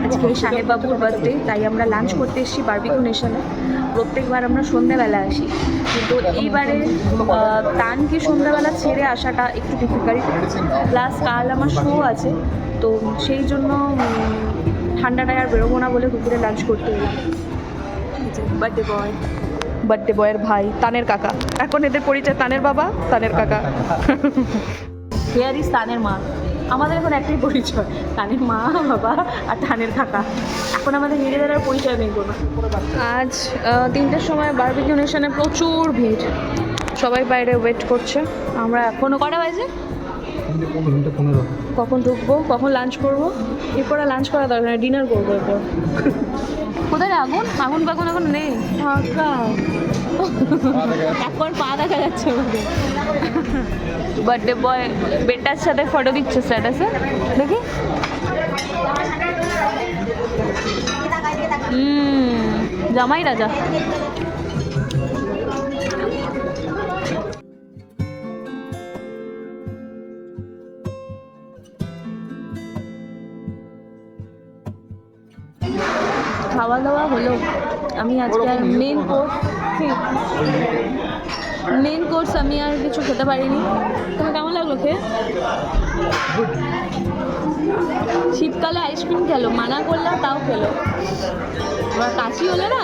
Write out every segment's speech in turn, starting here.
আজকে সাহেব বাবুর বার্থডে, তাই আমরা লাঞ্চ করতে এসেছি বারবিকিউ নেশনে। প্রত্যেকবার আমরা সন্ধ্যেবেলা আসি, কিন্তু এইবারে তানকে সন্ধ্যাবেলা ছেড়ে আসাটা একটু ডিফিকাল্ট। প্লাস কাল আমার শো আছে, তো সেই জন্য ঠান্ডাটায় আর বেরোবো না বলে দুপুরে লাঞ্চ করতে এলাম। বার্থডে বয়ের ভাই তানের কাকা, এখন এদের পরিচয় তানের বাবা তানের কাকা। হেয়ার ইজ তানের মা। আমাদের এখন একটাই পরিচয়, তানের মা বাবা আর তানের কাকা। এখন আমাদের নিজেদের আর পরিচয় নেই কোনো। আজ 3টের সময় বারবিকিউ নেশনে প্রচুর ভিড়, সবাই বাইরে ওয়েট করছে। আমরা এখনও কটা বাজে, কখন ঢুকবো, কখন লাঞ্চ করবো? এরপর লাঞ্চ করা দরকার নেই, ডিনার করবো এরপর। কোথায় আগুন আগুন বাগুন এখন নেই, ফাঁকা। এখন পা দেখা যাচ্ছে আমাদের। বার্থডে বয় বেটার সাথে ফটো দিচ্ছে স্ট্যাটাসে, দেখি। জামাই রাজা। খাওয়া দাওয়া হলো। আমি আজকে আর মেন কোর্স আমি আর কিছু খেতে পারিনি। তোমার কেমন লাগলো খেয়ে? শীতকালে আইসক্রিম খেলো, মানা করলাম তাও খেলো। এবার কাশি হলে না,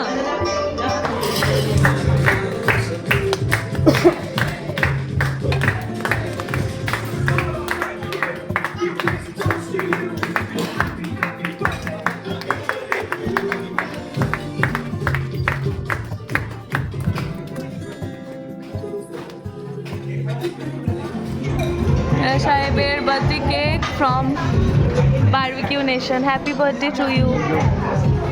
সাহেবের birthday cake from Barbeque Nation. Happy birthday to you.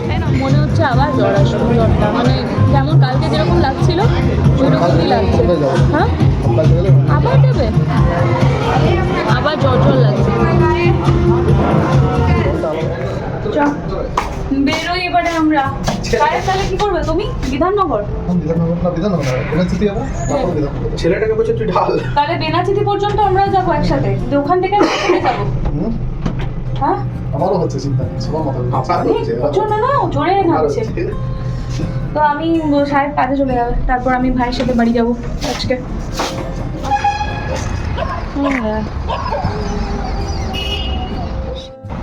তাই না, মনে হচ্ছে আবার জ্বর আসবে। জ্বরটা মানে যেমন কালকে যেরকম লাগছিল ওই রকমই লাগছে। হ্যাঁ, আবার দেবে, আবার জ্বর জ্বর লাগছে। বেরোই এবারে আমরা। তাহলে কি করবে তুমি? বিধাননগর। ছেলেটাকে বলছে তুই ঢাল। তাহলে বেনাচিতি পর্যন্ত আমরা যাবো একসাথে, ওখান থেকে চলে যাবো। হ্যাঁ, আমারও হচ্ছে চিন্তা, সবার মাথা প্রচন্ড না, জোরে ঘামছে। তো আমি সাহেব কাজে চলে যাবে, তারপর আমি ভাইয়ের সাথে বাড়ি যাবো আজকে।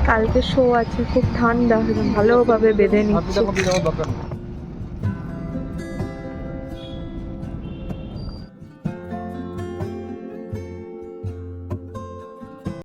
কালকে শো আছে, খুব ঠান্ডা, ভালোভাবে বেঁধে নিচ্ছে।